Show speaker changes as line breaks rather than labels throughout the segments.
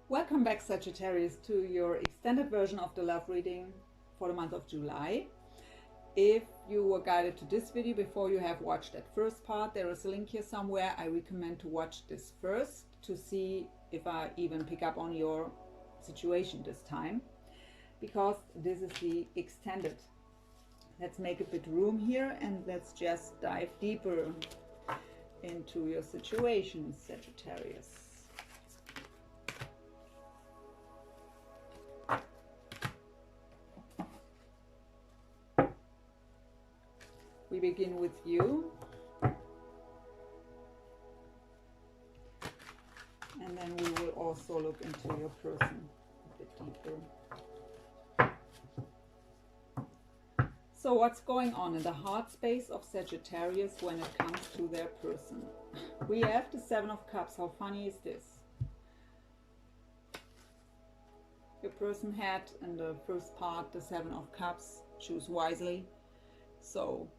Welcome back, Sagittarius, to your extended version of the love reading for the month of July. If you were guided to this video before you have watched that first part, there is a link here somewhere. I recommend to watch this first to see if I even pick up on your situation this time, because this is the extended. Let's make a bit room here and let's just dive deeper into your situation, Sagittarius. We begin with you, and then we will also look into your person a bit deeper. So what's going on in the heart space of Sagittarius when it comes to their person? We have the Seven of Cups. How funny is this? Your person had in the first part the Seven of Cups. Choose wisely. So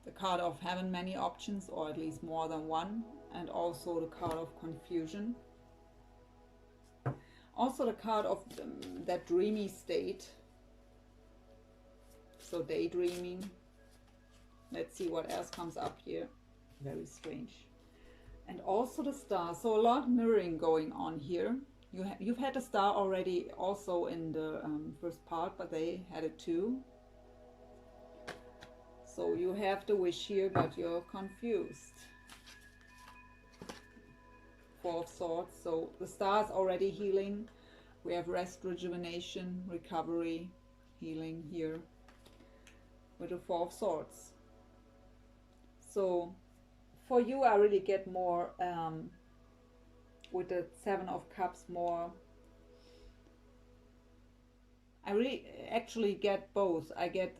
the card of having many options, or at least more than one, and also the card of confusion. Also the card of that dreamy state. So daydreaming. Let's see what else comes up here. Very strange. And also the star. So a lot of mirroring going on here. You've had a star already also in the first part, but they had it too. So you have the wish here, but you're confused. Four of Swords. So the star is already healing. We have rest, rejuvenation, recovery, healing here with the Four of Swords. So for you, I really get more with the Seven of Cups more. I really actually get both. I get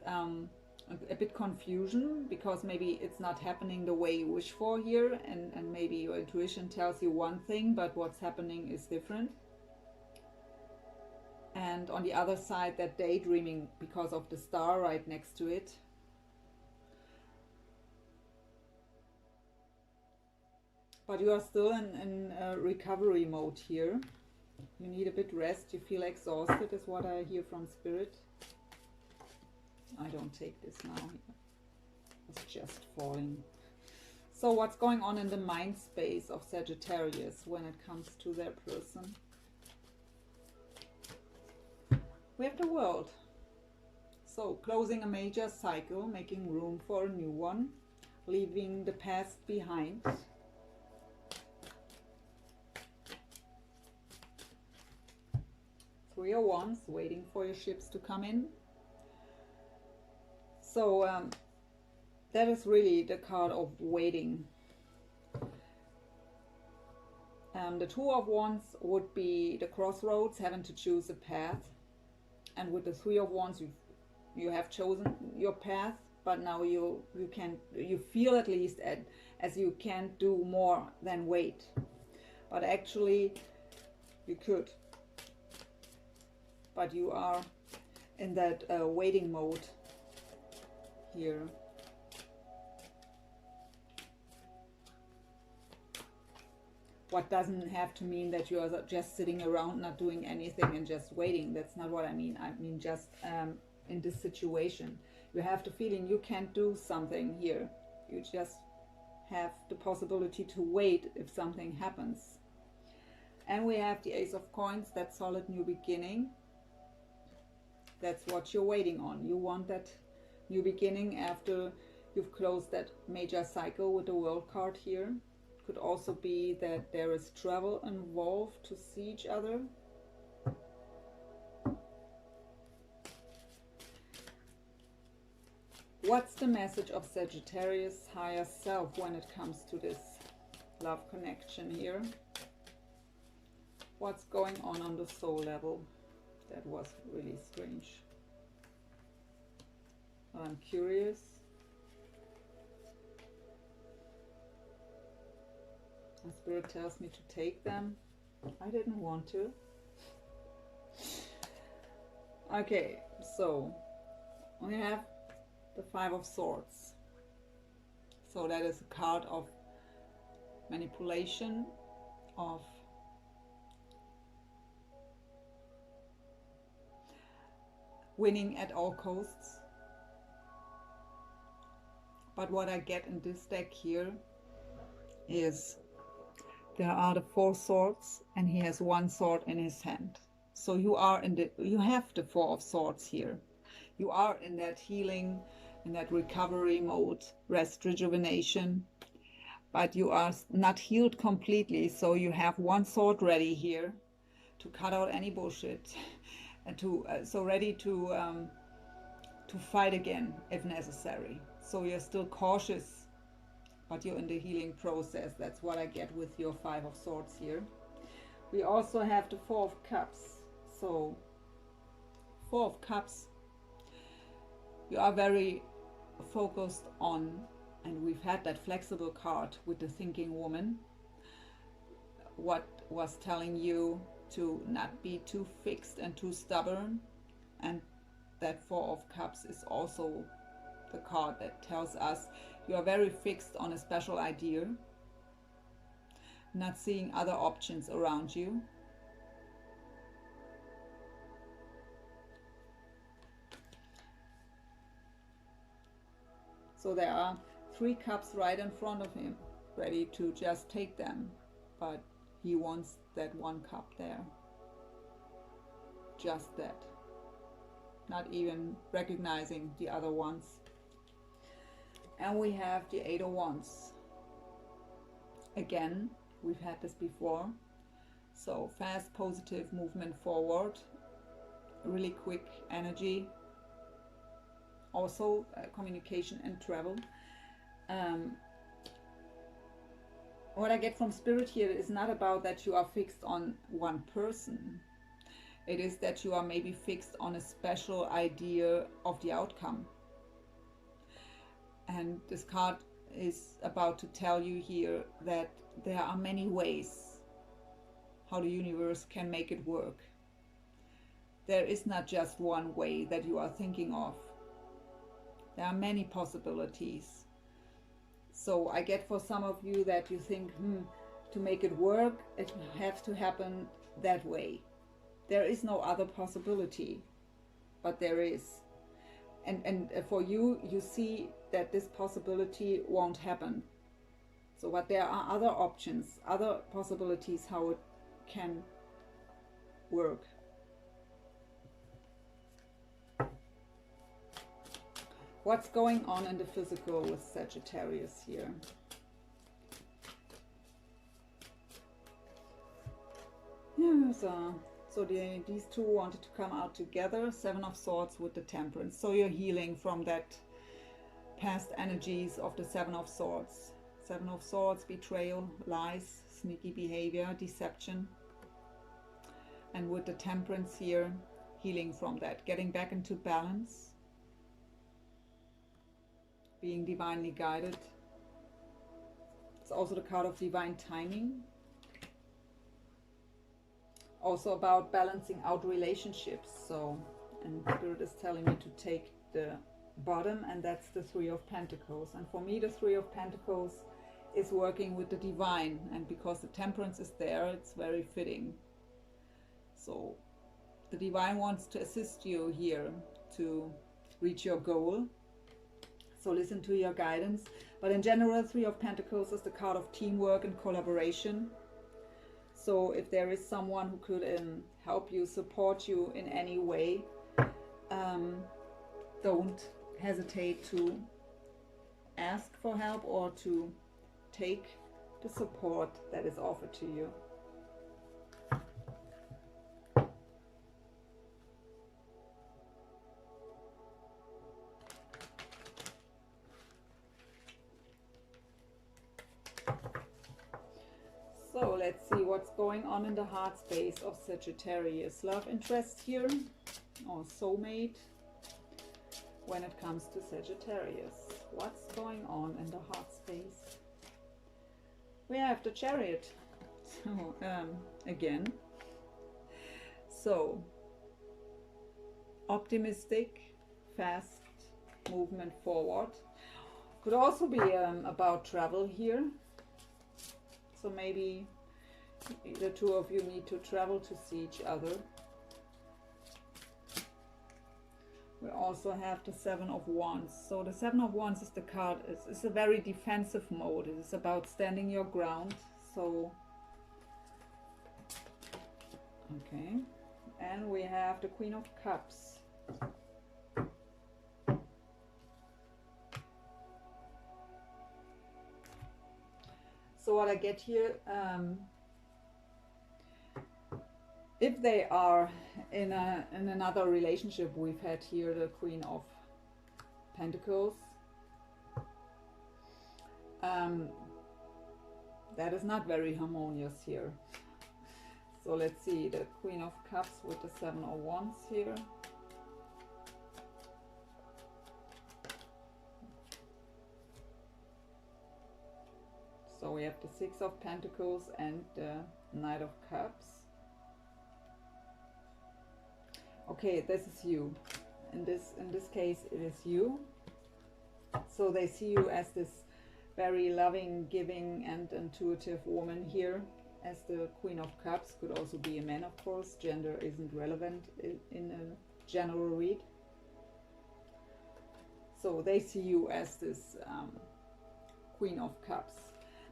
a bit confusion because maybe it's not happening the way you wish for here, and maybe your intuition tells you one thing, but what's happening is different. And on the other side, that daydreaming because of the star right next to it. But you are still in recovery mode here. You need a bit rest. You feel exhausted is what I hear from Spirit. I don't take this now. It's just falling. So what's going on in the mind space of Sagittarius when it comes to their person? We have the World. So closing a major cycle, making room for a new one, leaving the past behind. Three of Wands, waiting for your ships to come in. So that is really the card of waiting. The Two of Wands would be the crossroads, having to choose a path. And with the Three of Wands, you have chosen your path, but now you feel at least as you can't do more than wait. But actually you could. But you are in that waiting mode here. What doesn't have to mean that you are just sitting around not doing anything and just waiting. That's not what I mean. I mean just in this situation you have the feeling you can't do something here. You just have the possibility to wait if something happens. And we have the Ace of Coins, that solid new beginning. That's what you're waiting on. You want that new beginning after you've closed that major cycle with the World card here. Could also be that there is travel involved to see each other. What's the message of Sagittarius' higher self when it comes to this love connection here? What's going on the soul level? That was really strange. I'm curious. My Spirit tells me to take them. I didn't want to. Okay, so we have the Five of Swords. So that is a card of manipulation, of winning at all costs. But what I get in this deck here is there are the 4 swords and he has 1 sword in his hand. So you are in the, you have the 4 of swords here. You are in that healing, in that recovery mode, rest, rejuvenation, but you are not healed completely. So you have 1 sword ready here to cut out any bullshit and to so ready to fight again if necessary. So you're still cautious, but you're in the healing process. That's what I get with your 5 of swords here. We also have the 4 of cups. So 4 of cups, you are very focused on, and we've had that flexible card with the thinking woman, what was telling you to not be too fixed and too stubborn. And that 4 of cups is also the card that tells us you are very fixed on a special idea, not seeing other options around you. So there are 3 cups right in front of him, ready to just take them, but he wants that 1 cup there. Just that. Not even recognizing the other ones. And we have the 8 of wands. Again, we've had this before. So fast, positive movement forward, really quick energy. Also communication and travel. What I get from Spirit here is not about that you are fixed on one person. It is that you are maybe fixed on a special idea of the outcome. And this card is about to tell you here that there are many ways how the universe can make it work. There is not just one way that you are thinking of. There are many possibilities. So I get for some of you that you think, to make it work, it has to happen that way. There is no other possibility, but there is. And for you, you see that this possibility won't happen. So, but there are other options, other possibilities how it can work. What's going on in the physical with Sagittarius here? Yeah, so these two wanted to come out together. 7 of Swords with the Temperance. So you're healing from that past energies of the 7 of Swords. 7 of Swords, betrayal, lies, sneaky behavior, deception. And with the Temperance here, healing from that. Getting back into balance. Being divinely guided. It's also the card of divine timing. Also about balancing out relationships. So, and Spirit is telling me to take the bottom, and that's the 3 of Pentacles. And for me, the 3 of Pentacles is working with the divine, and because the Temperance is there, it's very fitting. So the divine wants to assist you here to reach your goal. So listen to your guidance. But in general, 3 of Pentacles is the card of teamwork and collaboration. So if there is someone who could help you, support you in any way, don't hesitate to ask for help or to take the support that is offered to you. So let's see what's going on in the heart space of Sagittarius. Love interest here, or soulmate, when it comes to Sagittarius. What's going on in the heart space? We have the Chariot. So, again. So, optimistic, fast movement forward. Could also be about travel here. So maybe the two of you need to travel to see each other. We also have the Seven of Wands. So the Seven of Wands is the card. It's a very defensive mode. It is about standing your ground. So, okay. And we have the Queen of Cups. So what I get here, if they are in another relationship, we've had here the Queen of Pentacles. That is not very harmonious here. So let's see, the Queen of Cups with the Seven of Wands here. So we have the Six of Pentacles and the Knight of Cups. Okay, this is you. In this case, it is you. So they see you as this very loving, giving, and intuitive woman here. As the Queen of Cups, could also be a man, of course. Gender isn't relevant in a general read. So they see you as this Queen of Cups.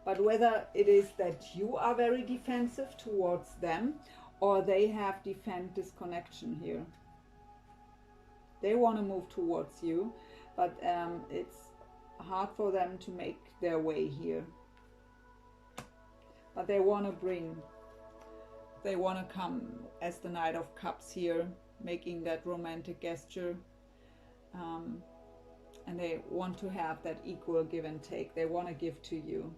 But whether it is that you are very defensive towards them, or they have defended this connection here. They want to move towards you, but it's hard for them to make their way here. But they want to come as the Knight of Cups here, making that romantic gesture. And they want to have that equal give and take. They want to give to you.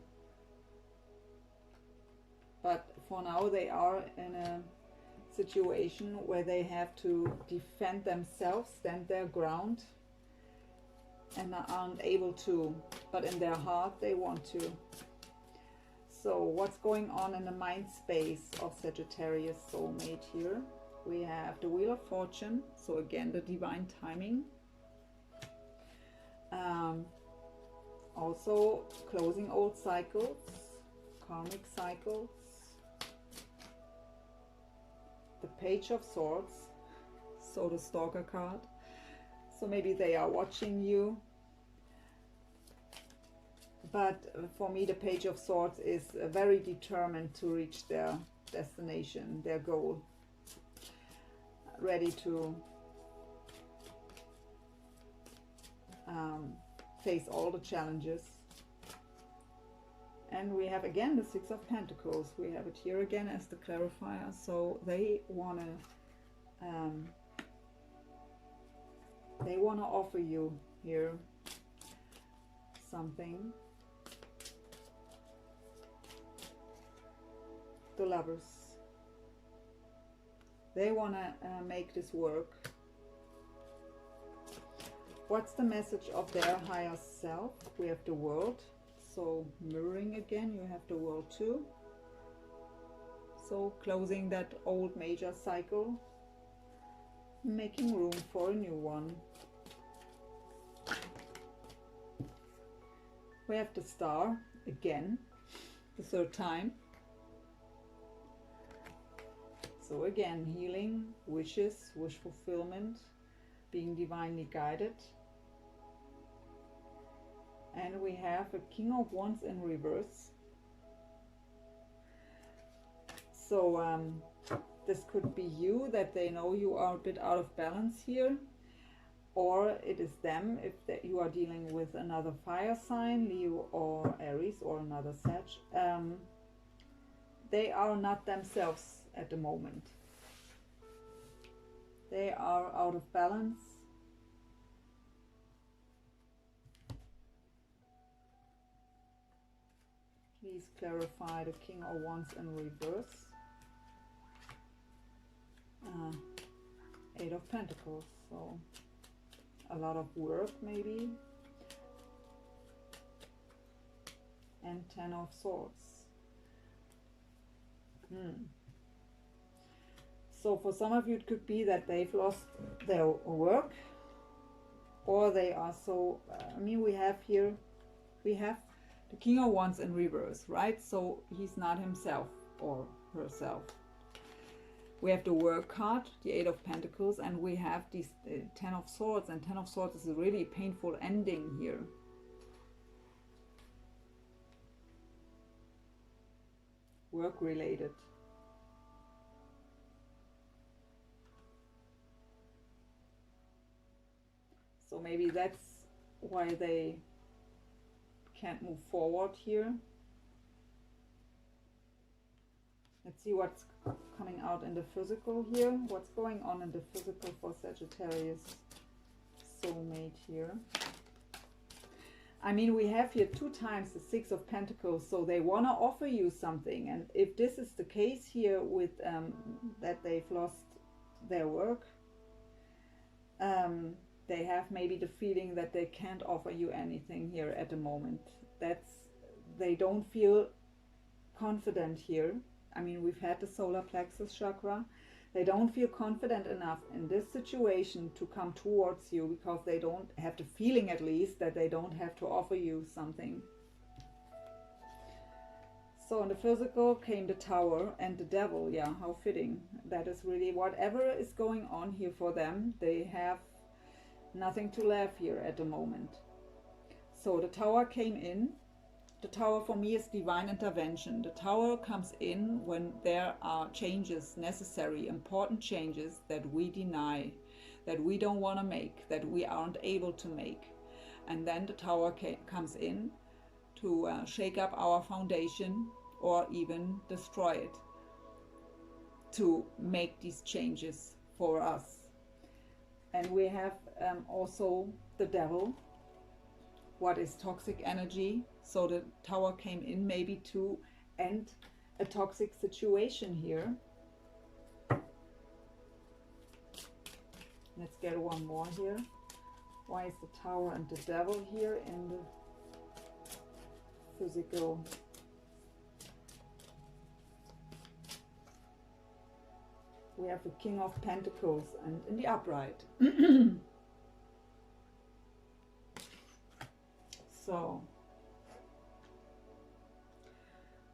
But for now they are in a situation where they have to defend themselves, stand their ground, and aren't able to, but in their heart they want to. So what's going on in the mind space of Sagittarius soulmate here? We have the Wheel of Fortune, so again the divine timing. Also closing old cycles, karmic cycles. The Page of Swords, so the Stalker card. So maybe they are watching you. But for me, the Page of Swords is very determined to reach their destination, their goal. Ready to face all the challenges. And we have again the Six of Pentacles. We have it here again as the clarifier. So they wanna offer you here something. The Lovers. They wanna make this work. What's the message of their higher self? We have the World. So mirroring again, you have the World too. So closing that old major cycle, making room for a new one. We have the Star again, the third time. So again, healing, wishes, wish fulfillment, being divinely guided. And we have a King of Wands in reverse. So this could be you, that they know you are a bit out of balance here. Or it is them, if you are dealing with another fire sign, Leo or Aries, or another Sag. They are not themselves at the moment. They are out of balance. Please clarify the King of Wands in reverse. Eight of Pentacles, so a lot of work maybe. And Ten of Swords. So for some of you it could be that they've lost their work, or they are so, we have here, we have the King of Wands in reverse, right? So he's not himself or herself. We have the work card, the 8 of Pentacles, and we have these 10 of Swords, and 10 of Swords is a really painful ending here. Work related. So maybe that's why they can't move forward here. Let's see what's coming out in the physical here. What's going on in the physical for Sagittarius soulmate here? I mean, we have here 2 times the 6 of Pentacles, so they want to offer you something. And if this is the case here with that they've lost their work, they have maybe the feeling that they can't offer you anything here at the moment. They don't feel confident here. I mean, we've had the solar plexus chakra. They don't feel confident enough in this situation to come towards you because they don't have the feeling, at least, that they don't have to offer you something. So in the physical came the Tower and the Devil. Yeah, how fitting. That is really whatever is going on here for them. They have nothing to laugh here at the moment. So the Tower came in. The Tower for me is divine intervention. The Tower comes in when there are changes necessary, important changes that we deny, that we don't want to make, that we aren't able to make. And then the Tower comes in to shake up our foundation or even destroy it, to make these changes for us. And we have also the Devil. What is toxic energy? So the Tower came in maybe to end a toxic situation here. Let's get one more here. Why is the Tower and the Devil here in the physical? We have the King of Pentacles and in the upright. So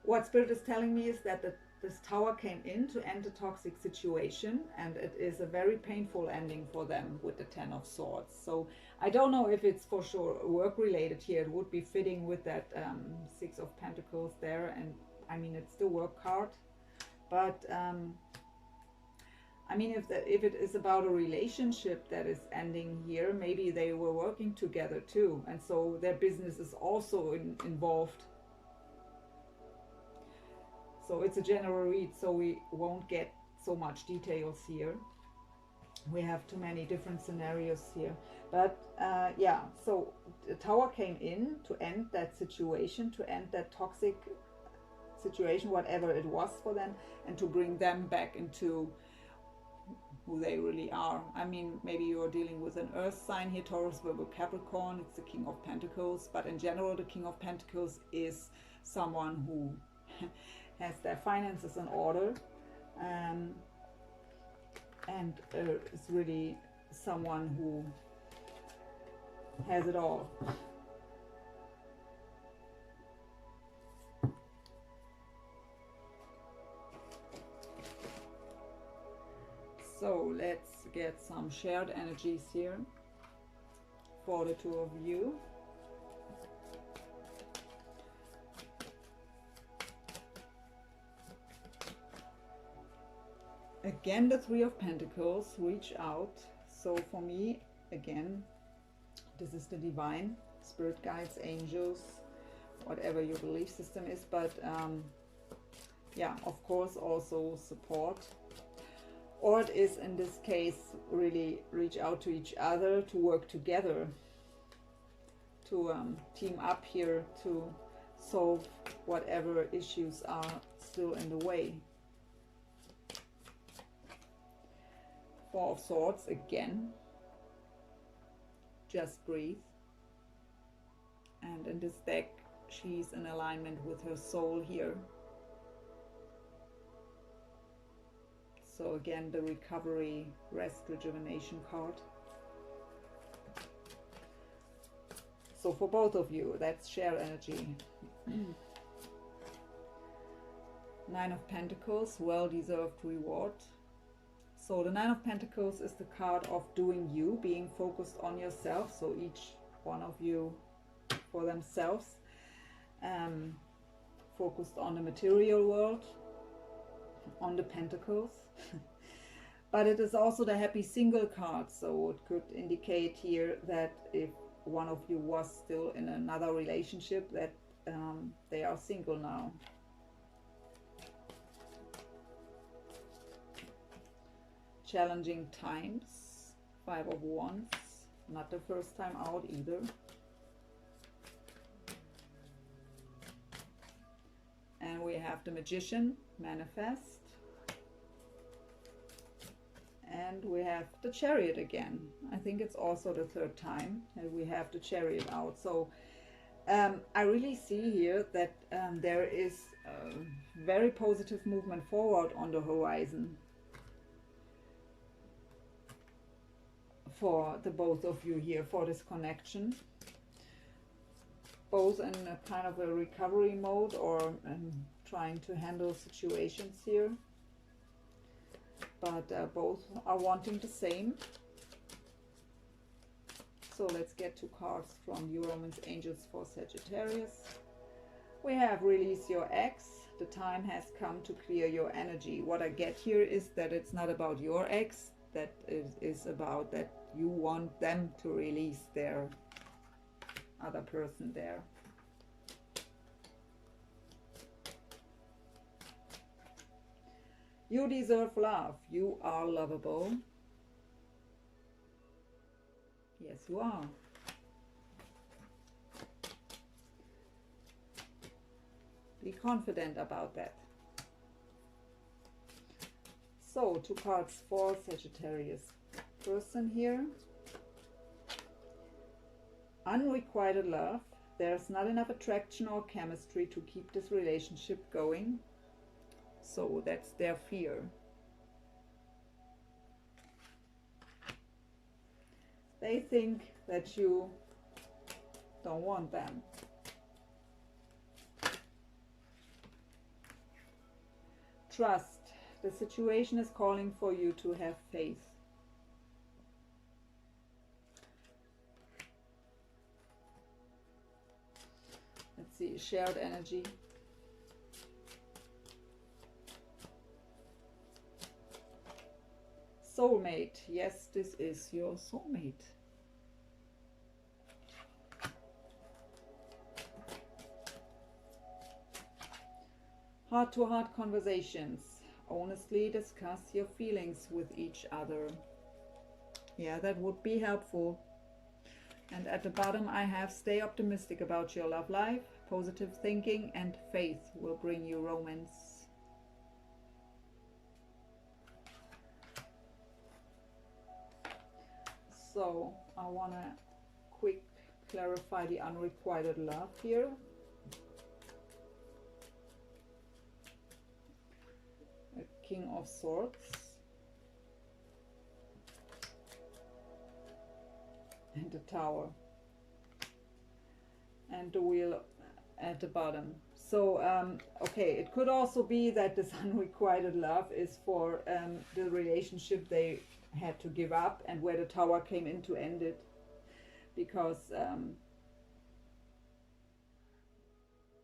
what Spirit is telling me is that this Tower came in to end a toxic situation, and it is a very painful ending for them with the 10 of Swords. So I don't know if it's for sure work related here. It would be fitting with that 6 of Pentacles there, and I mean it's the work card, but I mean if it is about a relationship that is ending here, maybe they were working together too, and so their business is also involved. So it's a general read, so we won't get so much details here. We have too many different scenarios here. But yeah, so the Tower came in to end that situation, to end that toxic situation, whatever it was for them, and to bring them back into who they really are. I mean, maybe you're dealing with an earth sign here, Taurus, Virgo, Capricorn. It's the King of Pentacles. But in general, the King of Pentacles is someone who has their finances in order, and is really someone who has it all. So let's get some shared energies here for the two of you. Again, the Three of Pentacles, reach out. So for me, again, this is the divine, spirit guides, angels, whatever your belief system is. But yeah, of course, also support. Or it is, in this case, really reach out to each other, to work together, to team up here to solve whatever issues are still in the way. Four of Swords again. Just breathe. And in this deck, she's in alignment with her soul here. So again, the recovery, rest, rejuvenation card. So for both of you, that's share energy. Nine of Pentacles, well-deserved reward. So the Nine of Pentacles is the card of doing you, being focused on yourself. So each one of you for themselves, focused on the material world, on the Pentacles. But it is also the happy single card, so it could indicate here that if one of you was still in another relationship, that they are single now. Challenging times, Five of Wands, not the first time out either. And we have the Magician, manifest. And we have the Chariot again. I think it's also the third time that we have the Chariot out. So I really see here that there is a very positive movement forward on the horizon for the both of you here, for this connection. Both in a kind of a recovery mode or trying to handle situations here. But both are wanting the same. So let's get 2 cards from your Romance Angels for Sagittarius. We have Release Your Ex. The time has come to clear your energy. What I get here is that it's not about your ex, that it is about that you want them to release their other person there. You deserve love. You are lovable. Yes, you are. Be confident about that. So, 2 cards for Sagittarius person here. Unrequited love. There's not enough attraction or chemistry to keep this relationship going. So that's their fear. They think that you don't want them. Trust. The situation is calling for you to have faith. Let's see, shared energy. Soulmate. Yes, this is your soulmate. Heart-to-heart conversations. Honestly discuss your feelings with each other. Yeah, that would be helpful. And at the bottom I have stay optimistic about your love life. Positive thinking and faith will bring you romance. So I want to quick clarify the unrequited love here. A King of Swords. And the Tower. And the Wheel at the bottom. So, okay, it could also be that this unrequited love is for the relationship they had to give up and where the Tower came in to end it. Because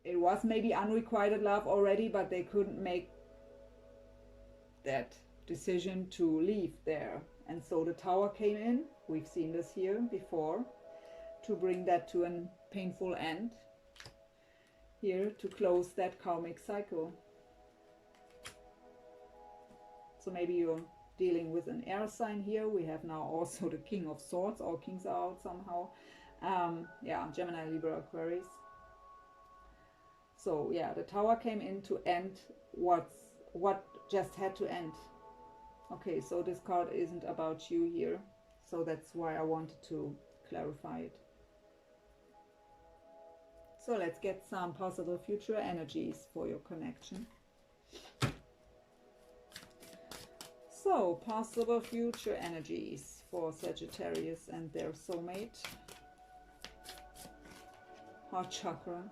it was maybe unrequited love already, but they couldn't make that decision to leave there. And so the Tower came in. We've seen this here before, to bring that to a painful end. Here to close that karmic cycle. So maybe you're dealing with an air sign here. We have now also the King of Swords. All kings are out somehow. Yeah, Gemini, Libra, Aquarius. So yeah, the Tower came in to end what just had to end. Okay, so this card isn't about you here. So that's why I wanted to clarify it. So let's get some possible future energies for your connection. So, possible future energies for Sagittarius and their soulmate. Heart chakra.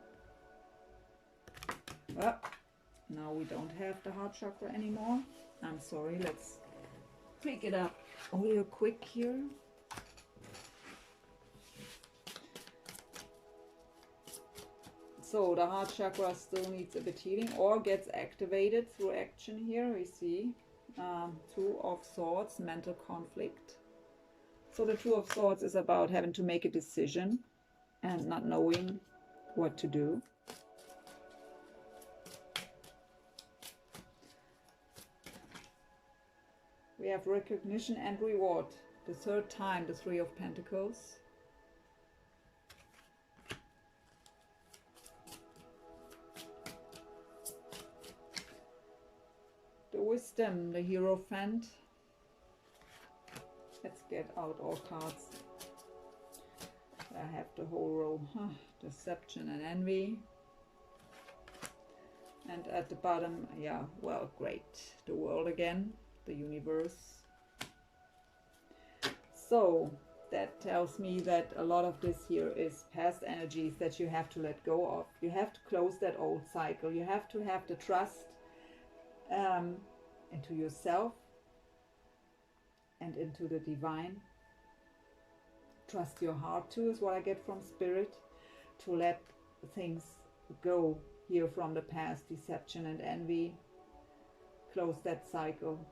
Well, now we don't have the heart chakra anymore. I'm sorry, let's pick it up real quick here. So the heart chakra still needs a bit healing or gets activated through action here. We see Two of Swords, mental conflict. So the Two of Swords is about having to make a decision and not knowing what to do. We have recognition and reward. The third time, the Three of Pentacles. The Wisdom, the Hierophant. Let's get out all cards. I have the whole row. Deception and Envy. And at the bottom, yeah, well, great. The World again, the Universe. So that tells me that a lot of this here is past energies that you have to let go of. You have to close that old cycle. You have to have the trust into yourself and into the divine. Trust your heart too is what I get from Spirit. To let things go here from the past, deception and envy. Close that cycle.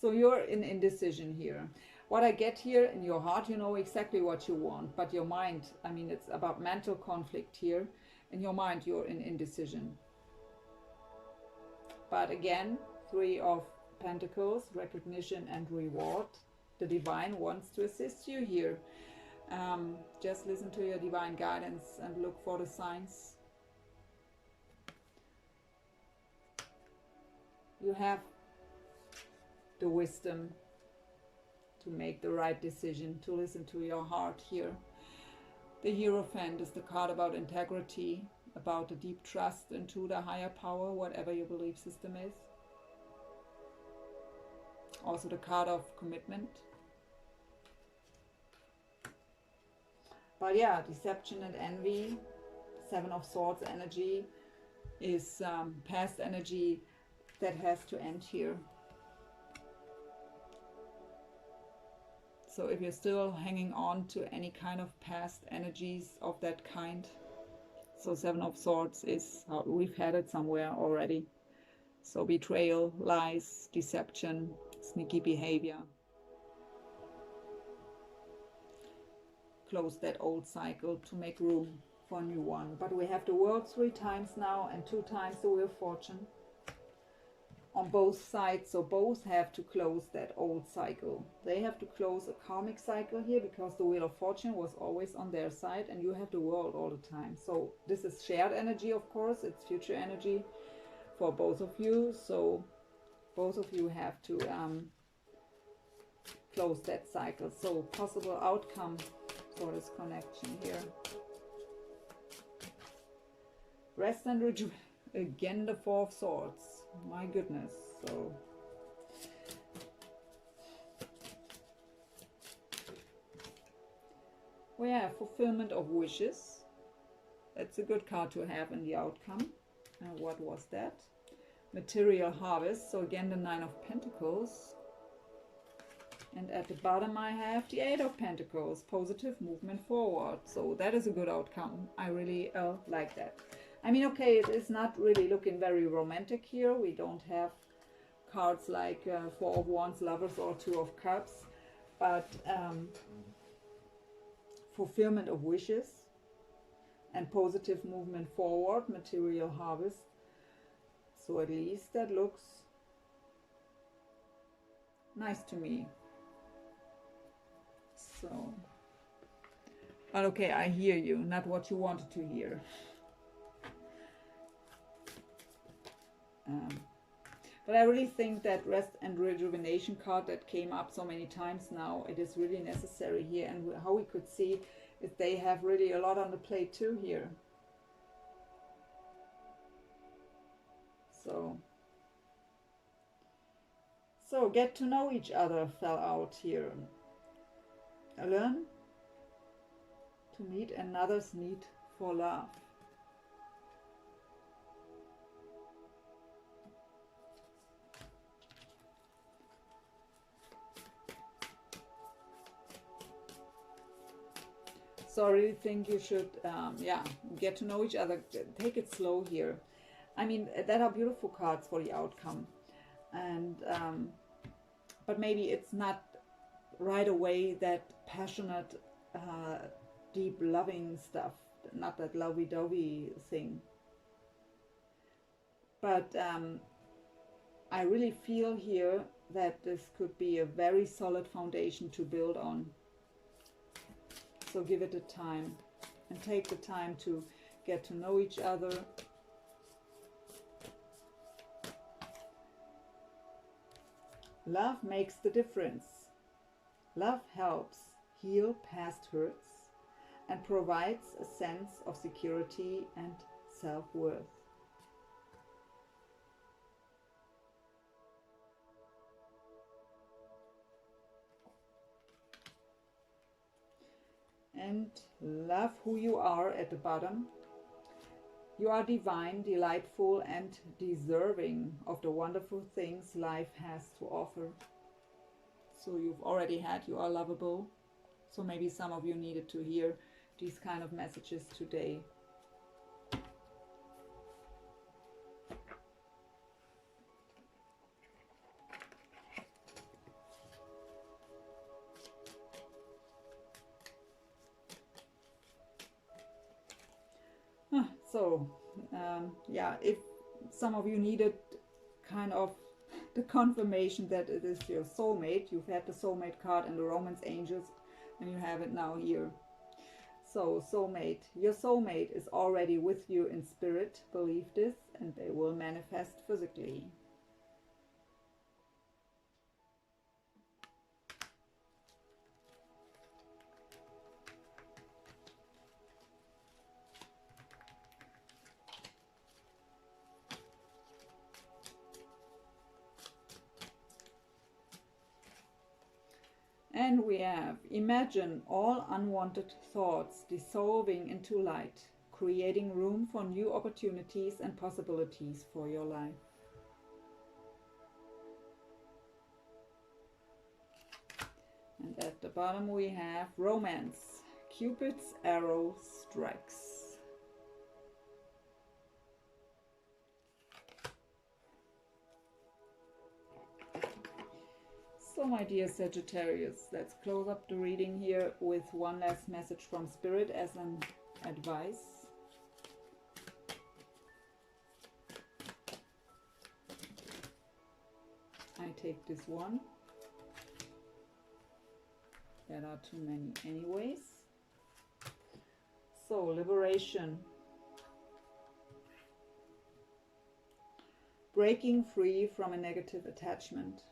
So you're in indecision here. What I get here, in your heart you know exactly what you want, but your mind, I mean, it's about mental conflict here. In your mind you're in indecision. But again, Three of Pentacles, recognition and reward. The divine wants to assist you here. Just listen to your divine guidance and look for the signs. You have the wisdom to make the right decision, to listen to your heart here. The Hierophant is the card about integrity, about a deep trust into the higher power, whatever your belief system is. Also the card of commitment. But yeah, deception and envy, Seven of Swords energy is past energy that has to end here. So if you're still hanging on to any kind of past energies of that kind, so Seven of Swords is, we've had it somewhere already. So betrayal, lies, deception, sneaky behavior. Close that old cycle to make room for a new one. But we have the World 3 times now and 2 times the Wheel of Fortune on both sides. So both have to close that old cycle. They have to close a karmic cycle here because the Wheel of Fortune was always on their side and you have the World all the time. So this is shared energy, of course. It's future energy for both of you. So both of you have to close that cycle. So possible outcome for this connection here. Rest and rejuvenate. Again, the Four of Swords. My goodness. So we have fulfillment of wishes. That's a good card to have in the outcome. What was that? Material harvest. So again, the Nine of Pentacles. And at the bottom I have the Eight of Pentacles, positive movement forward. So that is a good outcome. I really like that. I mean, okay, it is not really looking very romantic here. We don't have cards like Four of Wands, Lovers, or Two of Cups. But fulfillment of wishes and positive movement forward, material harvest. So at least that looks nice to me. So, but okay, I hear you, not what you wanted to hear. But I really think that rest and rejuvenation card that came up so many times now, it is really necessary here. And how we could see is they have really a lot on the plate too here. So get to know each other fell out here. Learn to meet another's need for love. So I really think you should, yeah, get to know each other. Take it slow here. I mean, that are beautiful cards for the outcome. And, but maybe it's not right away that passionate, deep loving stuff, not that lovey-dovey thing. But I really feel here that this could be a very solid foundation to build on. So give it a time and take the time to get to know each other. Love makes the difference. Love helps heal past hurts and provides a sense of security and self-worth. And love who you are at the bottom. You are divine, delightful, and deserving of the wonderful things life has to offer. So you've already had, you are lovable. So maybe some of you needed to hear these kind of messages today. So, yeah, if some of you needed kind of the confirmation that it is your soulmate, you've had the soulmate card and the romance angels, and you have it now here. So, soulmate, your soulmate is already with you in spirit, believe this, and they will manifest physically. And we have, imagine all unwanted thoughts dissolving into light, creating room for new opportunities and possibilities for your life. And at the bottom we have romance, Cupid's arrow strikes. So my dear Sagittarius, let's close up the reading here with one last message from Spirit as an advice. I take this one. There are too many anyways. So, liberation. Breaking free from a negative attachment.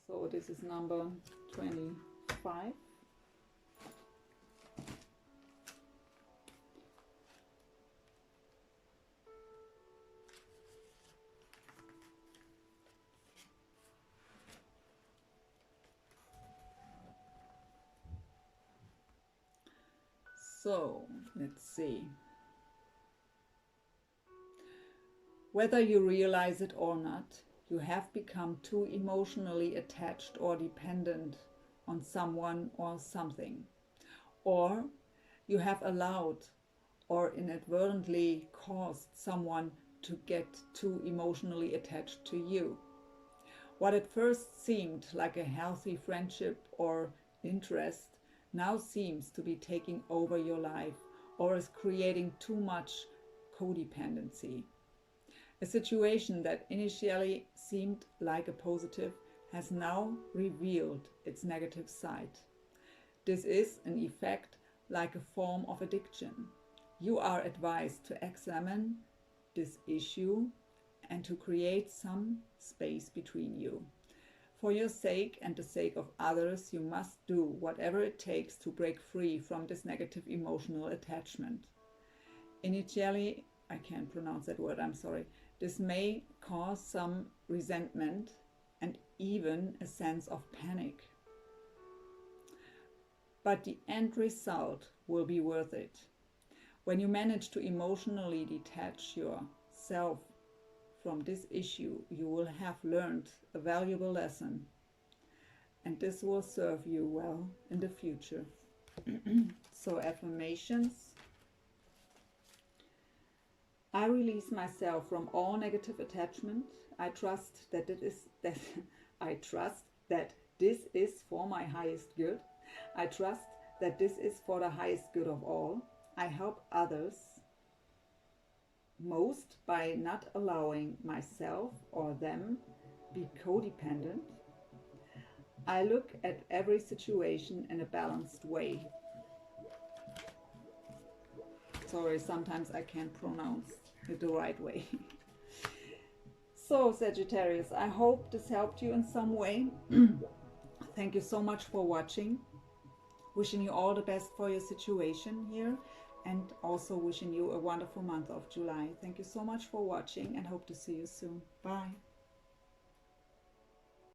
So this is number 25. So let's see. Whether you realize it or not, you have become too emotionally attached or dependent on someone or something. Or you have allowed or inadvertently caused someone to get too emotionally attached to you. What at first seemed like a healthy friendship or interest now seems to be taking over your life or is creating too much codependency. A situation that initially seemed like a positive has now revealed its negative side. This is, in effect, like a form of addiction. You are advised to examine this issue and to create some space between you. For your sake and the sake of others, you must do whatever it takes to break free from this negative emotional attachment. Initially, I can't pronounce that word, I'm sorry. This may cause some resentment and even a sense of panic. But the end result will be worth it. When you manage to emotionally detach yourself from this issue, you will have learned a valuable lesson, and this will serve you well in the future. So affirmations. I release myself from all negative attachment. I trust that I trust that this is for my highest good. I trust that this is for the highest good of all. I help others most by not allowing myself or them be codependent. I look at every situation in a balanced way. Sorry, sometimes I can't pronounce it the right way. So, Sagittarius, I hope this helped you in some way. Thank you so much for watching. Wishing you all the best for your situation here, and also wishing you a wonderful month of July. Thank you so much for watching, and hope to see you soon. Bye.